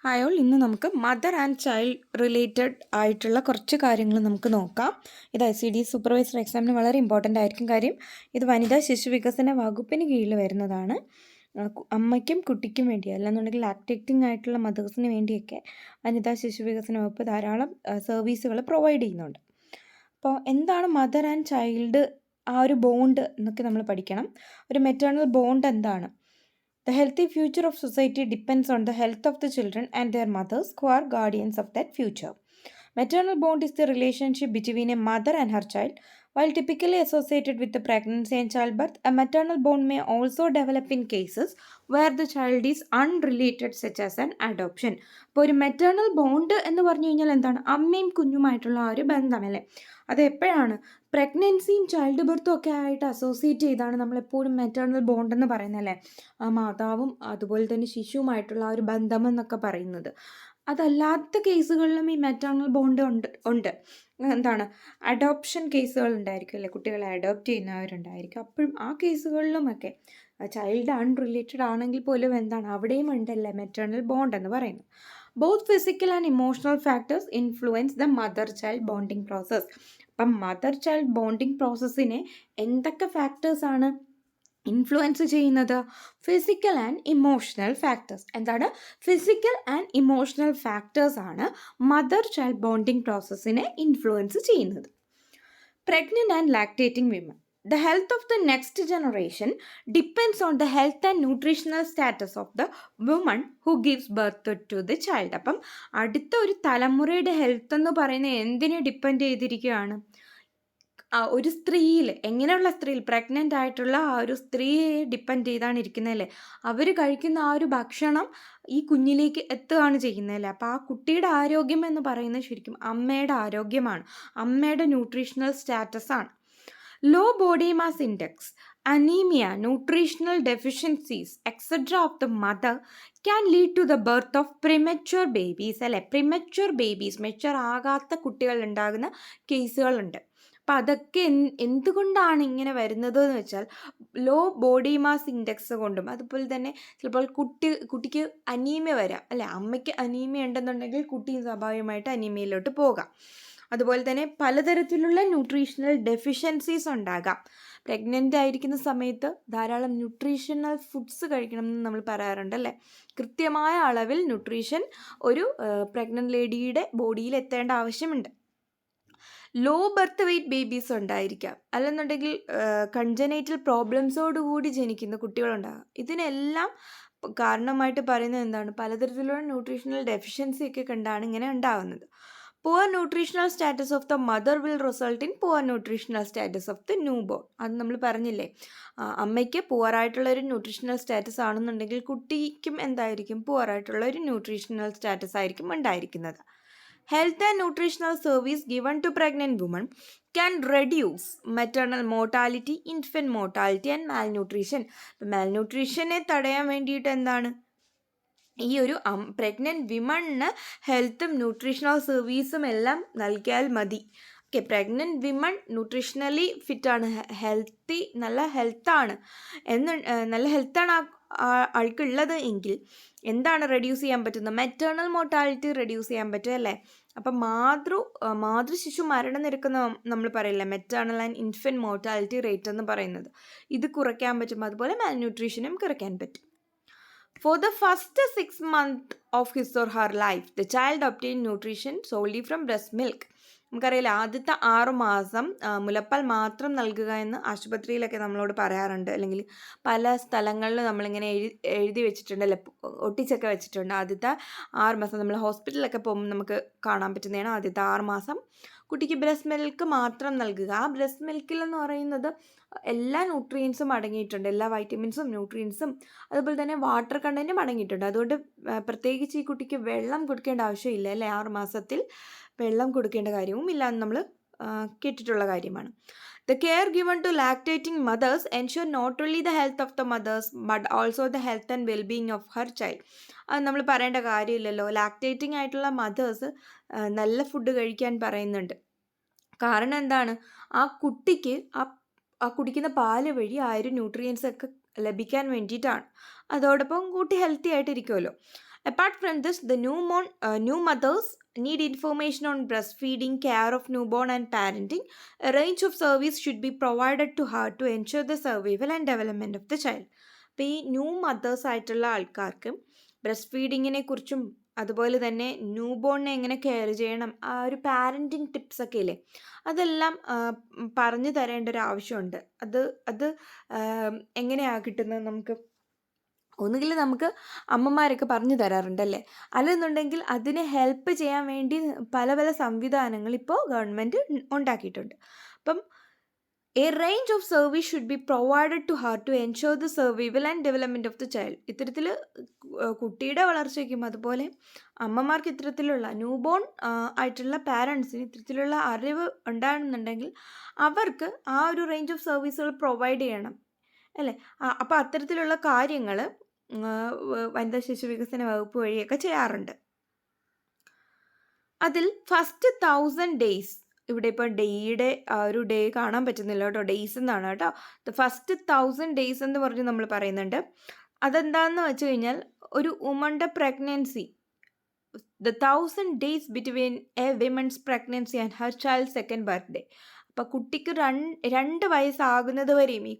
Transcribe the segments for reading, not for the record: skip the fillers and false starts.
Hi all, ഇന്ന് നമുക്ക് mother and child related ആയിട്ടുള്ള കുറച്ച് കാര്യങ്ങൾ നമുക്ക് നോക്കാം. ഇത് ICD സൂപ്പർവൈസർ എക്സാമിന് വളരെ ഇമ്പോർട്ടൻ്റ് ആയിരിക്കും. കാര്യം ഇത് വനിതാ ശിശു വികസന വകുപ്പിന് കീഴിൽ വരുന്നതാണ്. അമ്മയ്ക്കും കുട്ടിക്കും വേണ്ടി, അല്ലെന്നുണ്ടെങ്കിൽ ലാക്ടേറ്റിംഗ് ആയിട്ടുള്ള മദേഴ്സിന് വേണ്ടിയൊക്കെ വനിതാ ശിശു വികസന വകുപ്പ് ധാരാളം സർവീസുകൾ പ്രൊവൈഡ് ചെയ്യുന്നുണ്ട്. അപ്പോൾ എന്താണ് മദർ ആൻഡ് ചൈൽഡ് ആ ഒരു ബോണ്ട് എന്നൊക്കെ നമ്മൾ പഠിക്കണം. ഒരു മെറ്റേണൽ ബോണ്ട് എന്താണ്? The healthy future of society depends on the health of the children and their mothers, who are guardians of that future. Maternal bond is the relationship between a mother and her child. While typically associated with the pregnancy and childbirth, a maternal bond may also develop in cases where the child is unrelated, such as an adoption. ഇപ്പോൾ ഒരു maternal bond എന്ന് പറഞ്ഞു കഴിഞ്ഞാൽ എന്താണ്? അമ്മയും കുഞ്ഞുമായിട്ടുള്ള ആ ഒരു ബന്ധമല്ലേ? അത് എപ്പോഴാണ്? പ്രഗ്നൻസിയും ചൈൽഡ് ബർത്തും ഒക്കെ ആയിട്ട് അസോസിയേറ്റ് ചെയ്താണ് നമ്മളെപ്പോഴും മെറ്റേണൽ ബോണ്ട് എന്ന് പറയുന്നതല്ലേ? ആ മാതാവും അതുപോലെ തന്നെ ശിശുവുമായിട്ടുള്ള ആ ഒരു ബന്ധം എന്നൊക്കെ പറയുന്നത്. അതല്ലാത്ത കേസുകളിലും ഈ മെറ്റേണൽ ബോണ്ട് ഉണ്ട്. എന്താണ്? അഡോപ്ഷൻ കേസുകൾ ഉണ്ടായിരിക്കും അല്ലേ? കുട്ടികളെ അഡോപ്റ്റ് ചെയ്യുന്നവരുണ്ടായിരിക്കും. അപ്പോഴും ആ കേസുകളിലുമൊക്കെ ചൈൽഡ് അൺറിലേറ്റഡ് ആണെങ്കിൽ പോലും എന്താണ്? അവിടെയും ഉണ്ടല്ലേ മെറ്റേണൽ ബോണ്ട് എന്ന് പറയുന്നത്. Both physical and emotional factors influence the mother child bonding process. അപ്പം മദർ ചൈൽഡ് ബോണ്ടിങ് പ്രോസസ്സിനെ എന്തൊക്കെ ഫാക്ടേഴ്സാണ് ഇൻഫ്ലുവൻസ് ചെയ്യുന്നത്? Physical and emotional factors. എന്താണ്? ഫിസിക്കൽ ആൻഡ് ഇമോഷണൽ ഫാക്ടേഴ്സ് ആണ് മദർ ചൈൽഡ് ബോണ്ടിങ് പ്രോസസ്സിനെ ഇൻഫ്ലുവൻസ് ചെയ്യുന്നത്. Pregnant and lactating women. The health of the next generation depends on the health and nutritional status of the woman who gives birth to the child. അപ്പം അടുത്ത ഒരു തലമുറയുടെ health എന്ന് പറയുന്നത് എന്തിനെ depend ചെയ്തിരിക്കുകയാണ്? ഒരു സ്ത്രീയിൽ, എങ്ങനെയുള്ള സ്ത്രീയിൽ? പ്രഗ്നൻ്റ് ആയിട്ടുള്ള ആ ഒരു സ്ത്രീയെ ഡിപ്പെൻഡ് ചെയ്താണ് ഇരിക്കുന്നതല്ലേ? അവർ കഴിക്കുന്ന ആ ഒരു ഭക്ഷണം ഈ കുഞ്ഞിലേക്ക് എത്തുകയാണ് ചെയ്യുന്നതല്ലേ? അപ്പോൾ ആ കുട്ടിയുടെ ആരോഗ്യം എന്ന് പറയുന്നത് ശരിക്കും അമ്മയുടെ ആരോഗ്യമാണ്, അമ്മയുടെ ന്യൂട്രീഷണൽ സ്റ്റാറ്റസ് ആണ്. Low body mass index, anemia, nutritional deficiencies, etc. of the mother can lead to the birth of premature babies. അല്ലെ? പ്രിമച്വർ ബേബീസ്, മെച്വർ ആകാത്ത കുട്ടികൾ ഉണ്ടാകുന്ന കേസുകളുണ്ട്. അപ്പം അതൊക്കെ എന്തുകൊണ്ടാണ് ഇങ്ങനെ വരുന്നത് എന്ന് വെച്ചാൽ ലോ ബോഡി മാസ് ഇൻഡെക്സ് കൊണ്ടും, അതുപോലെ തന്നെ ചിലപ്പോൾ കുട്ടിക്ക് അനീമിയ വരാം അല്ലേ? അമ്മയ്ക്ക് അനീമിയ ഉണ്ടെന്നുണ്ടെങ്കിൽ കുട്ടിയും സ്വാഭാവികമായിട്ട് അനീമിയയിലോട്ട് പോകാം. അതുപോലെ തന്നെ പലതരത്തിലുള്ള ന്യൂട്രീഷണൽ ഡെഫിഷ്യൻസീസ് ഉണ്ടാകാം. പ്രഗ്നൻ്റ് ആയിരിക്കുന്ന സമയത്ത് ധാരാളം ന്യൂട്രീഷണൽ ഫുഡ്സ് കഴിക്കണം എന്ന് നമ്മൾ പറയാറുണ്ട് അല്ലേ? കൃത്യമായ അളവിൽ ന്യൂട്രീഷൻ ഒരു പ്രഗ്നൻ്റ് ലേഡിയുടെ ബോഡിയിൽ എത്തേണ്ട ആവശ്യമുണ്ട്. ലോ ബർത്ത് വെയ്റ്റ് ബേബീസ് ഉണ്ടായിരിക്കാം, അല്ലെന്നുണ്ടെങ്കിൽ കൺജനൈറ്റൽ പ്രോബ്ലംസോടുകൂടി ജനിക്കുന്ന കുട്ടികളുണ്ടാകാം. ഇതിനെല്ലാം കാരണമായിട്ട് പറയുന്നത് എന്താണ്? പലതരത്തിലുള്ള ന്യൂട്രീഷണൽ ഡെഫിഷ്യൻസി ഒക്കെ കണ്ടാണ് ഇങ്ങനെ ഉണ്ടാകുന്നത്. Poor nutritional status of the mother will result in poor nutritional status of the newborn. അത് നമ്മൾ പറഞ്ഞില്ലേ, അമ്മയ്ക്ക് പുവർ ആയിട്ടുള്ള ഒരു ന്യൂട്രീഷണൽ സ്റ്റാറ്റസ് ആണെന്നുണ്ടെങ്കിൽ കുട്ടിക്കും എന്തായിരിക്കും? പുവർ ആയിട്ടുള്ള ഒരു ന്യൂട്രീഷണൽ സ്റ്റാറ്റസ് ആയിരിക്കും ഉണ്ടായിരിക്കുന്നത്. Health and nutritional service given to pregnant woman can reduce maternal mortality, infant mortality and malnutrition. മാൽന്യൂട്രീഷനെ തടയാൻ വേണ്ടിയിട്ട് എന്താണ്? ഈ ഒരു പ്രഗ്നൻറ്റ് വിമണിന് ഹെൽത്തും ന്യൂട്രീഷണൽ സർവീസും എല്ലാം നൽകിയാൽ മതി. ഓക്കെ, പ്രഗ്നൻറ്റ് വിമൺ ന്യൂട്രീഷണലി ഫിറ്റാണ്, നല്ല ഹെൽത്താണ് ആൾക്കുള്ളത് എങ്കിൽ എന്താണ് റെഡ്യൂസ് ചെയ്യാൻ പറ്റുന്നത്? മെറ്റേണൽ മോർട്ടാലിറ്റി റെഡ്യൂസ് ചെയ്യാൻ പറ്റും അല്ലേ? അപ്പം മാതൃശിശു മരണനിരക്ക് നമ്മൾ പറയില്ല, maternal and infant mortality rate എന്ന് പറയുന്നത്, ഇത് കുറയ്ക്കാൻ പറ്റും. അതുപോലെ മാൽന്യൂട്രീഷനും കുറയ്ക്കാൻ പറ്റും. For the first 6 months of his or her life, the child obtained nutrition solely from breast milk. നമുക്കറിയില്ല, ആദ്യത്തെ 6 മാസം മുലപ്പാൽ മാത്രം നൽകുക എന്ന് ആശുപത്രിയിലൊക്കെ നമ്മളോട് പറയാറുണ്ട്, അല്ലെങ്കിൽ പല സ്ഥലങ്ങളിൽ നമ്മളിങ്ങനെ എഴുതി വെച്ചിട്ടുണ്ട് അല്ലെ, ഒട്ടിച്ചൊക്കെ വെച്ചിട്ടുണ്ട്. ആദ്യത്തെ 6 മാസം നമ്മൾ ഹോസ്പിറ്റലിലൊക്കെ പോകുമ്പോൾ നമുക്ക് കാണാൻ പറ്റുന്നതാണ്. ആദ്യത്തെ 6 മാസം കുട്ടിക്ക് ബ്രസ്റ്റ് മിൽക്ക് മാത്രം നൽകുക. ആ ബ്രസ്റ്റ് മിൽക്കിൽ എന്ന് പറയുന്നത് എല്ലാ ന്യൂട്രിയൻസും അടങ്ങിയിട്ടുണ്ട്, എല്ലാ വൈറ്റമിൻസും ന്യൂട്രിയൻസും അതുപോലെ തന്നെ വാട്ടർ കണ്ടൻറ്റും അടങ്ങിയിട്ടുണ്ട്. അതുകൊണ്ട് പ്രത്യേകിച്ച് ഈ കുട്ടിക്ക് വെള്ളം കൊടുക്കേണ്ട ആവശ്യമില്ല അല്ലേ? 6 മാസത്തിൽ വെള്ളം കൊടുക്കേണ്ട കാര്യവും ഇല്ല എന്ന് നമ്മൾ കേട്ടിട്ടുള്ള കാര്യമാണ്. The care given to lactating mothers ensure not only the health of the mothers but also the health and well-being of her child. അത് നമ്മൾ പറയേണ്ട കാര്യമില്ലല്ലോ. ലാക്ടേറ്റിംഗ് ആയിട്ടുള്ള മദേഴ്സ് നല്ല ഫുഡ് കഴിക്കാൻ പറയുന്നുണ്ട്. കാരണം എന്താണ്? ആ കുട്ടിക്ക് ആ കുടിക്കുന്ന പാല് വഴി ആ ഒരു ന്യൂട്രിയൻസ് ഒക്കെ ലഭിക്കാൻ വേണ്ടിയിട്ടാണ്. അതോടൊപ്പം കുട്ടി healthy ആയിട്ടിരിക്കുമല്ലോ. Apart from this, the new mothers need information on breastfeeding, care of newborn, and parenting. A range of service should be provided to her to ensure the survival and development of the child. അപ്പോൾ ഈ new mothers ആയിട്ടുള്ള ആൾക്കാർക്ക് breast ഫീഡിങ്ങിനെ കുറിച്ചും അതുപോലെ തന്നെ new ബോണിനെ എങ്ങനെ care ചെയ്യണം, ആ ഒരു പാരൻറ്റിങ് ടിപ്സ് ഒക്കെ ഇല്ലേ, അതെല്ലാം പറഞ്ഞു തരേണ്ട ഒരു ആവശ്യമുണ്ട്. അത് എങ്ങനെയാണ് കിട്ടുന്നത്? ഒന്നുകിൽ നമുക്ക് അമ്മമാരൊക്കെ പറഞ്ഞു തരാറുണ്ടല്ലേ, അല്ലെന്നുണ്ടെങ്കിൽ അതിനെ ഹെൽപ്പ് ചെയ്യാൻ വേണ്ടി പല പല സംവിധാനങ്ങൾ ഇപ്പോൾ ഗവൺമെൻറ് ഉണ്ടാക്കിയിട്ടുണ്ട്. അപ്പം a range of service should be provided to her to ensure the survival and development of the child. ഇത്തരത്തിൽ കുട്ടിയുടെ വളർച്ചയ്ക്കും അതുപോലെ അമ്മമാർക്ക് ഇത്തരത്തിലുള്ള ന്യൂ ബോൺ ആയിട്ടുള്ള പാരൻസിന് ഇത്തരത്തിലുള്ള അറിവ് ഉണ്ടാകുന്നുണ്ടെങ്കിൽ അവർക്ക് ആ ഒരു റേഞ്ച് ഓഫ് സർവീസുകൾ പ്രൊവൈഡ് ചെയ്യണം അല്ലേ. അപ്പോൾ അത്തരത്തിലുള്ള കാര്യങ്ങൾ വനിതാ ശിശു വികസന വകുപ്പ് വഴിയൊക്കെ ചെയ്യാറുണ്ട്. അതിൽ ഫസ്റ്റ് 1000 ഡേയ്സ്, ഇവിടെ ഇപ്പോൾ ഡേയുടെ ആ ഒരു ഡേ കാണാൻ പറ്റുന്നില്ല കേട്ടോ, ഡേയ്സ് എന്നാണ് കേട്ടോ. ഫസ്റ്റ് 1000 ഡേയ്സ് എന്ന് പറഞ്ഞ് നമ്മൾ പറയുന്നുണ്ട്. അതെന്താണെന്ന് വെച്ച് കഴിഞ്ഞാൽ ഒരു വുമൻ്റെ pregnancy, the 1000 days between a women's pregnancy and her child second birthday. അപ്പം കുട്ടിക്ക് 2 വയസ്സാകുന്നത് വരെയും ഈ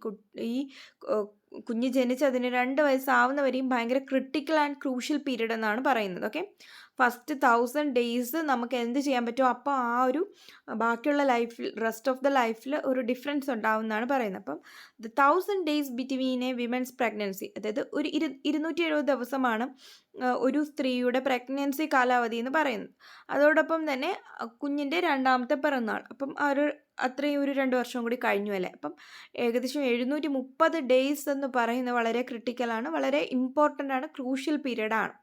കുഞ്ഞ് ജനിച്ച് അതിന് 2 വയസ്സാവുന്നവരെയും ഭയങ്കര ക്രിട്ടിക്കൽ ആൻഡ് ക്രൂഷ്യൽ പീരീഡ് എന്നാണ് പറയുന്നത്. ഓക്കെ, ഫസ്റ്റ് 1000 ഡേയ്സ് നമുക്ക് എന്ത് ചെയ്യാൻ പറ്റുമോ അപ്പോൾ ആ ഒരു ബാക്കിയുള്ള ലൈഫിൽ, റെസ്റ്റ് ഓഫ് ദ ലൈഫിൽ ഒരു ഡിഫറൻസ് ഉണ്ടാവും എന്നാണ് പറയുന്നത്. അപ്പം the 1000 days between a women's pregnancy, അതായത് ഒരു 270 ദിവസമാണ് ഒരു സ്ത്രീയുടെ പ്രഗ്നൻസി കാലാവധി എന്ന് പറയുന്നത്. അതോടൊപ്പം തന്നെ കുഞ്ഞിൻ്റെ 2ാമത്തെ പിറന്നാൾ, അപ്പം അത്രയും ഒരു 2 വർഷം കൂടി കഴിഞ്ഞു അല്ലേ. അപ്പം ഏകദേശം 730 ഡേയ്സ് എന്ന് പറയുന്നത് വളരെ ക്രിട്ടിക്കലാണ്, വളരെ ഇമ്പോർട്ടൻ്റ് ആണ്, ക്രൂഷ്യൽ പീരീഡാണ്.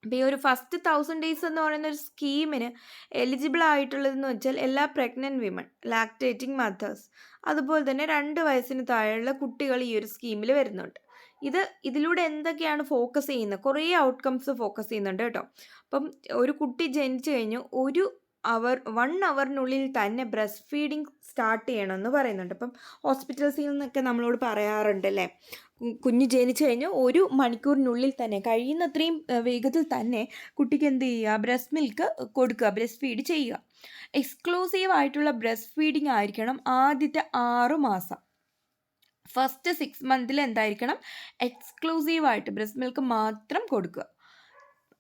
അപ്പോൾ ഈ ഒരു ഫസ്റ്റ് 1000 ഡേയ്സ് എന്ന് പറയുന്ന ഒരു സ്കീമിന് എലിജിബിൾ ആയിട്ടുള്ളതെന്ന് വെച്ചാൽ എല്ലാ പ്രഗ്നൻറ്റ് വിമൺ, ലാക്ടേറ്റിംഗ് മദേഴ്സ്, അതുപോലെ തന്നെ 2 വയസ്സിന് താഴെയുള്ള കുട്ടികൾ ഈ ഒരു സ്കീമിൽ വരുന്നുണ്ട്. ഇതിലൂടെ എന്തൊക്കെയാണ് ഫോക്കസ് ചെയ്യുന്നത്? കുറേ ഔട്ട്കംസ് ഫോക്കസ് ചെയ്യുന്നുണ്ട് കേട്ടോ. അപ്പം ഒരു കുട്ടി ജനിച്ചു കഴിഞ്ഞ് 1 അവറിനുള്ളിൽ തന്നെ ബ്രസ്റ്റ് ഫീഡിങ് സ്റ്റാർട്ട് ചെയ്യണമെന്ന് പറയുന്നുണ്ട്. അപ്പം ഹോസ്പിറ്റൽസിൽ നിന്നൊക്കെ നമ്മളോട് പറയാറുണ്ടല്ലേ, കുഞ്ഞ് ജനിച്ചു കഴിഞ്ഞ് 1 മണിക്കൂറിനുള്ളിൽ തന്നെ, കഴിയുന്നത്രയും വേഗത്തിൽ തന്നെ കുട്ടിക്ക് എന്ത് ചെയ്യുക, ബ്രസ്റ്റ് മിൽക്ക് കൊടുക്കുക, ബ്രസ്റ്റ് ഫീഡ് ചെയ്യുക. എക്സ്ക്ലൂസീവ് ആയിട്ടുള്ള ബ്രസ്റ്റ് ഫീഡിങ് ആയിരിക്കണം ആദ്യത്തെ 6 മാസം. ഫസ്റ്റ് 6 മന്തിൽ എന്തായിരിക്കണം, എക്സ്ക്ലൂസീവായിട്ട് ബ്രസ്റ്റ് മിൽക്ക് മാത്രം കൊടുക്കുക.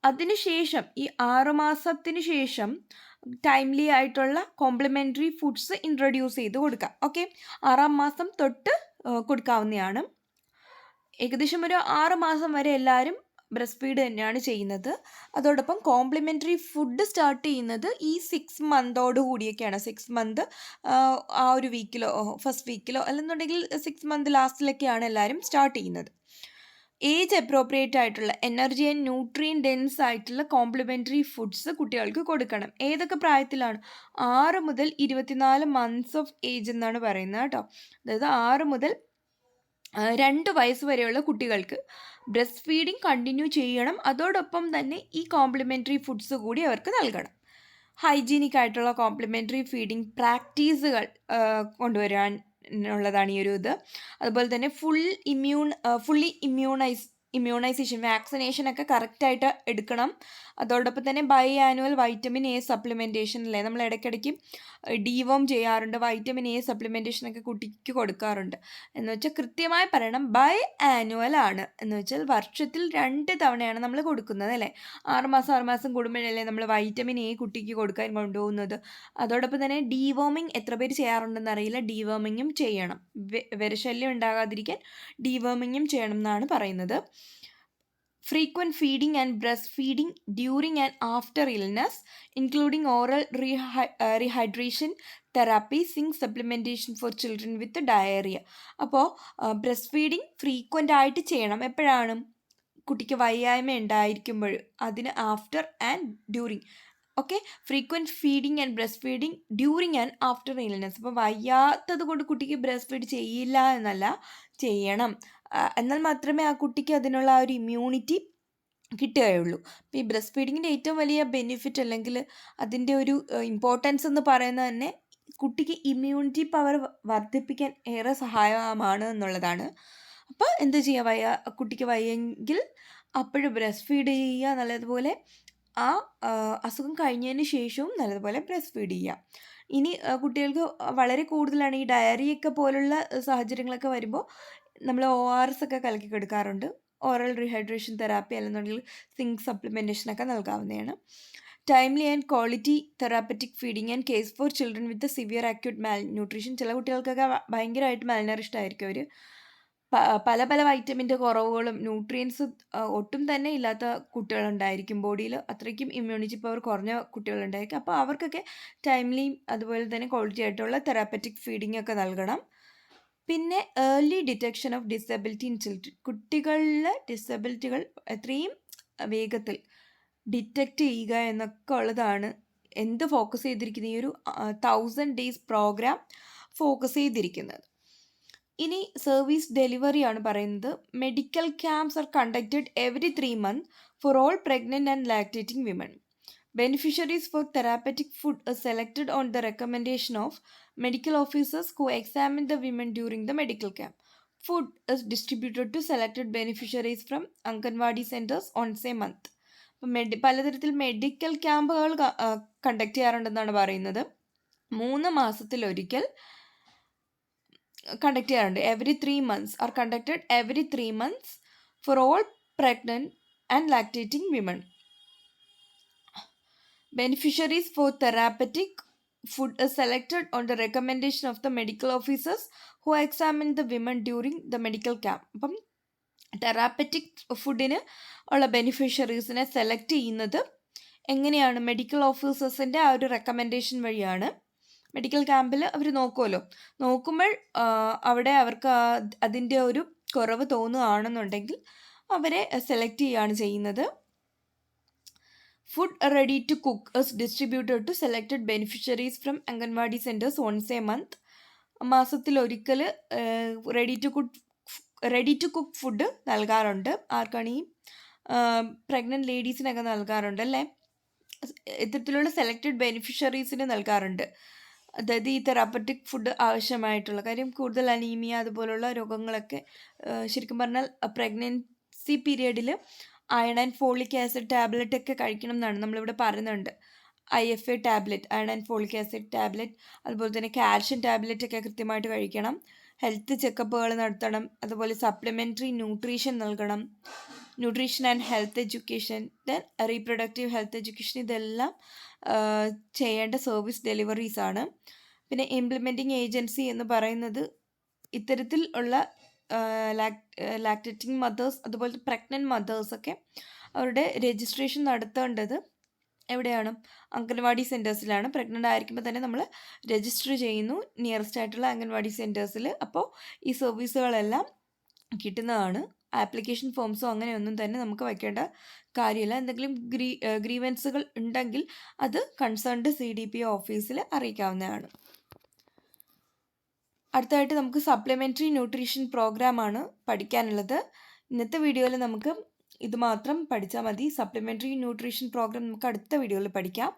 അതിനുശേഷം ഈ 6 മാസത്തിന് ശേഷം ടൈംലി ആയിട്ടുള്ള കോംപ്ലിമെൻ്ററി ഫുഡ്സ് ഇൻട്രൊഡ്യൂസ് ചെയ്ത് കൊടുക്കാം. ഓക്കെ, 6ാം മാസം തൊട്ട് കൊടുക്കാവുന്നതാണ്. ഏകദേശം ഒരു 6 മാസം വരെ എല്ലാവരും ബ്രസ്റ്റ് ഫീഡ് തന്നെയാണ് ചെയ്യുന്നത്. അതോടൊപ്പം കോംപ്ലിമെൻ്ററി ഫുഡ് സ്റ്റാർട്ട് ചെയ്യുന്നത് ഈ 6 മന്തോട് കൂടിയൊക്കെയാണ്. 6 മന്ത് ആ ഒരു വീക്കിലോ ഫസ്റ്റ് വീക്കിലോ അല്ലെന്നുണ്ടെങ്കിൽ 6 മന്ത് ലാസ്റ്റിലൊക്കെയാണ് എല്ലാവരും സ്റ്റാർട്ട് ചെയ്യുന്നത്. ഏജ് അപ്രോപ്രിയേറ്റ് ആയിട്ടുള്ള എനർജി ആൻഡ് ന്യൂട്രിയൻ ഡെൻസ് ആയിട്ടുള്ള കോംപ്ലിമെൻ്ററി ഫുഡ്സ് കുട്ടികൾക്ക് കൊടുക്കണം. ഏതൊക്കെ പ്രായത്തിലാണ്? 6 മുതൽ 24 മന്ത്സ് ഓഫ് ഏജ് എന്നാണ് പറയുന്നത് കേട്ടോ. അതായത് 6 മുതൽ 2 വയസ്സ് വരെയുള്ള കുട്ടികൾക്ക് ബ്രസ്റ്റ് ഫീഡിങ് കണ്ടിന്യൂ ചെയ്യണം. അതോടൊപ്പം തന്നെ ഈ കോംപ്ലിമെൻ്ററി ഫുഡ്സ് കൂടി അവർക്ക് നൽകണം. ഹൈജീനിക് ആയിട്ടുള്ള കോംപ്ലിമെൻ്ററി ഫീഡിങ് പ്രാക്ടീസുകൾ കൊണ്ടുവരാൻ ഉള്ളതാണ് ഈ ഒരു ഇത്. അതുപോലെ തന്നെ ഫുള്ളി ഇമ്മ്യൂണൈസേഷൻ, വാക്സിനേഷനൊക്കെ കറക്റ്റായിട്ട് എടുക്കണം. അതോടൊപ്പം തന്നെ biannual vitamin A supplementation അല്ലേ, നമ്മൾ ഇടയ്ക്കിടയ്ക്ക് ഡീവോം ചെയ്യാറുണ്ട്, വൈറ്റമിൻ എ സപ്ലിമെൻറ്റേഷനൊക്കെ കുട്ടിക്ക് കൊടുക്കാറുണ്ട്. എന്ന് വെച്ചാൽ കൃത്യമായി പറയണം, ബൈ ആനുവൽ ആണ്, എന്ന് വെച്ചാൽ വർഷത്തിൽ 2 തവണയാണ് നമ്മൾ കൊടുക്കുന്നത് അല്ലേ. 6 മാസം കൂടുമ്പോഴല്ലേ നമ്മൾ വൈറ്റമിൻ എ കുട്ടിക്ക് കൊടുക്കാൻ കൊണ്ടുപോകുന്നത്. അതോടൊപ്പം തന്നെ ഡീവോമിങ് എത്ര പേര് ചെയ്യാറുണ്ടെന്ന് അറിയില്ല, ഡീവോമിങ്ങും ചെയ്യണം. വിരശല്യം ഉണ്ടാകാതിരിക്കാൻ ഡീവോമിങ്ങും ചെയ്യണം എന്നാണ് പറയുന്നത്. Frequent feeding and breastfeeding during and after illness, including oral rehydration therapy, zinc supplementation for children with diarrhea. അപ്പോൾ ബ്രസ്റ്റ് ഫീഡിങ് ഫ്രീക്വൻ്റ് ആയിട്ട് ചെയ്യണം. എപ്പോഴാണ്? കുട്ടിക്ക് വയ്യായ്മ ഉണ്ടായിരിക്കുമ്പോൾ, അതിന് after and during. Okay, frequent feeding and breast feeding during and after illness. അപ്പോൾ വയ്യാത്തത് കൊണ്ട് കുട്ടിക്ക് breast feed ചെയ്യില്ല എന്നല്ല, ചെയ്യണം. എന്നാൽ മാത്രമേ ആ കുട്ടിക്ക് അതിനുള്ള ആ ഒരു ഇമ്മ്യൂണിറ്റി കിട്ടുകയുള്ളൂ. അപ്പോൾ ഈ ബ്രസ്റ്റ് ഫീഡിങ്ങിൻ്റെ ഏറ്റവും വലിയ ബെനിഫിറ്റ് അല്ലെങ്കിൽ അതിൻ്റെ ഒരു ഇമ്പോർട്ടൻസ് എന്ന് പറയുന്നത് തന്നെ കുട്ടിക്ക് ഇമ്മ്യൂണിറ്റി പവർ വർദ്ധിപ്പിക്കാൻ ഏറെ സഹായകമാണ് എന്നുള്ളതാണ്. അപ്പോൾ എന്ത് ചെയ്യുക, കുട്ടിക്ക് വയ്യെങ്കിൽ അപ്പോഴും ബ്രസ്റ്റ് ഫീഡ് ചെയ്യുക, നല്ലതുപോലെ ആ അസുഖം കഴിഞ്ഞതിന് ശേഷവും നല്ലതുപോലെ ബ്രസ്റ്റ് ഫീഡ് ചെയ്യുക. ഇനി കുട്ടികൾക്ക് വളരെ കൂടുതലാണ് ഈ ഡയറിയൊക്കെ പോലുള്ള സാഹചര്യങ്ങളൊക്കെ വരുമ്പോൾ നമ്മൾ ORS ഒക്കെ കലക്കി കൊടുക്കാറുണ്ട്. ഓറൽ റീഹൈഡ്രേഷൻ തെറാപ്പി അല്ലെന്നുണ്ടെങ്കിൽ സിങ്ക് സപ്ലിമെൻറ്റേഷനൊക്കെ നൽകാവുന്നതാണ്. Timely and quality therapeutic feeding and case for children with severe acute Mal nutrition. ചില കുട്ടികൾക്കൊക്കെ ഭയങ്കരമായിട്ട് മാൽനറിഷ്ഡ് ആയിരിക്കും അവർ. പല പല വൈറ്റമിൻ്റെ കുറവുകളും ന്യൂട്രിയൻസ് ഒട്ടും തന്നെ ഇല്ലാത്ത കുട്ടികളുണ്ടായിരിക്കും. ബോഡിയിൽ അത്രയ്ക്കും ഇമ്മ്യൂണിറ്റി പവർ കുറഞ്ഞ കുട്ടികളുണ്ടായിരിക്കും. അപ്പോൾ അവർക്കൊക്കെ ടൈംലി അതുപോലെ തന്നെ ക്വാളിറ്റി ആയിട്ടുള്ള തെറാപ്പറ്റിക് ഫീഡിംഗ് ഒക്കെ നൽകണം. പിന്നെ early detection of disability in children. കുട്ടികളിലെ ഡിസബിലിറ്റികൾ എത്രയും വേഗത്തിൽ ഡിറ്റക്റ്റ് ചെയ്യുക എന്നൊക്കെ ഉള്ളതാണ് ഫോക്കസ് ചെയ്തിരിക്കുന്ന ഈ ഒരു 1000 days പ്രോഗ്രാം ഫോക്കസ് ചെയ്തിരിക്കുന്നത്. ഇനി സർവീസ് ഡെലിവറിയാണ് പറയുന്നത്. Medical camps are conducted every 3 months for all pregnant and lactating women. Beneficiaries for therapeutic food are selected on the recommendation of medical officers who examine the women during the medical camp. Food is distributed to selected beneficiaries from Anganwadi centers once a month. പലതരത്തിൽ medical ക്യാമ്പുകൾ conduct ചെയ്യാറുണ്ടെന്നാണ് പറയുന്നത്. 3 മാസത്തിലൊരിക്കൽ conduct ചെയ്യാറുണ്ട്. Every 3 months are conducted every 3 months for all pregnant and lactating women. Beneficiaries for therapeutic food is selected on the recommendation of the medical officers who examine the women during the medical camp. അപ്പം therapeutic ഫുഡിന് ഉള്ള ബെനിഫിഷ്യറീസിനെ select ചെയ്യുന്നത് എങ്ങനെയാണ്? Medical ഓഫീസേഴ്സിൻ്റെ ആ ഒരു recommendation വഴിയാണ്. Medical ക്യാമ്പിൽ അവർ നോക്കുമല്ലോ, നോക്കുമ്പോൾ അവിടെ അവർക്ക് അതിൻ്റെ ഒരു കുറവ് തോന്നുകയാണെന്നുണ്ടെങ്കിൽ അവരെ സെലക്ട് ചെയ്യുകയാണ് ചെയ്യുന്നത്. Food ready to cook is distributed to selected beneficiaries from Anganwadi centers once a month. മാസത്തിലൊരിക്കൽ റെഡി ടു കുക്ക് ഫുഡ് നൽകാറുണ്ട്. ആർക്കാണ്? ഈ പ്രഗ്നൻറ്റ് ലേഡീസിനൊക്കെ നൽകാറുണ്ട് അല്ലേ. ഇത്തരത്തിലുള്ള സെലക്റ്റഡ് ബെനിഫിഷ്യറീസിന് നൽകാറുണ്ട്. അതായത് ഈ തെറാപ്പറ്റിക് ഫുഡ് ആവശ്യമായിട്ടുള്ള കാര്യം, കൂടുതൽ അനീമിയ അതുപോലുള്ള രോഗങ്ങളൊക്കെ ശരിക്കും പറഞ്ഞാൽ പ്രഗ്നൻസി പീരിയഡിൽ iron and folic acid tablet ഒക്കെ കഴിക്കണം എന്നാണ് നമ്മളിവിടെ പറയുന്നുണ്ട്. IFA tablet, iron and folic acid tablet, അതുപോലെ തന്നെ കാൽഷ്യം ടാബ്ലറ്റ് ഒക്കെ കൃത്യമായിട്ട് കഴിക്കണം. ഹെൽത്ത് ചെക്കപ്പുകൾ നടത്തണം. അതുപോലെ സപ്ലിമെൻ്ററി ന്യൂട്രീഷൻ നൽകണം. Nutrition and health education, then reproductive health education, ഇതെല്ലാം ചെയ്യേണ്ട സർവീസ് ഡെലിവറീസ് ആണ്. പിന്നെ ഇംപ്ലിമെൻറ്റിംഗ് ഏജൻസി എന്ന് പറയുന്നത് ഇത്തരത്തിൽ ഉള്ള ലാക്ടേറ്റിംഗ് മദേഴ്സ് അതുപോലത്തെ പ്രഗ്നൻറ്റ് മദേഴ്സൊക്കെ അവരുടെ രജിസ്ട്രേഷൻ നടത്തേണ്ടത് എവിടെയാണ്? അംഗൻവാടി സെൻറ്റേഴ്സിലാണ്. പ്രഗ്നൻ്റ് ആയിരിക്കുമ്പോൾ തന്നെ നമ്മൾ രജിസ്റ്റർ ചെയ്യുന്നു നിയറസ്റ്റ് ആയിട്ടുള്ള അംഗൻവാടി സെൻറ്റേഴ്സിൽ. അപ്പോൾ ഈ സർവീസുകളെല്ലാം കിട്ടുന്നതാണ്. ആപ്ലിക്കേഷൻ ഫോംസോ അങ്ങനെയൊന്നും തന്നെ നമുക്ക് വയ്ക്കേണ്ട കാര്യമില്ല. എന്തെങ്കിലും ഗ്രീവൻസുകൾ ഉണ്ടെങ്കിൽ അത് കൺസേൺഡ് CDPO ഓഫീസിൽ അറിയിക്കാവുന്നതാണ്. അടുത്തതായിട്ട് നമുക്ക് സപ്ലിമെൻ്ററി ന്യൂട്രീഷൻ പ്രോഗ്രാമാണ് പഠിക്കാനുള്ളത്. ഇന്നത്തെ വീഡിയോയിൽ നമുക്ക് ഇത് മാത്രം പഠിച്ചാൽ മതി. സപ്ലിമെൻ്ററി ന്യൂട്രീഷൻ പ്രോഗ്രാം നമുക്ക് അടുത്ത വീഡിയോയിൽ പഠിക്കാം.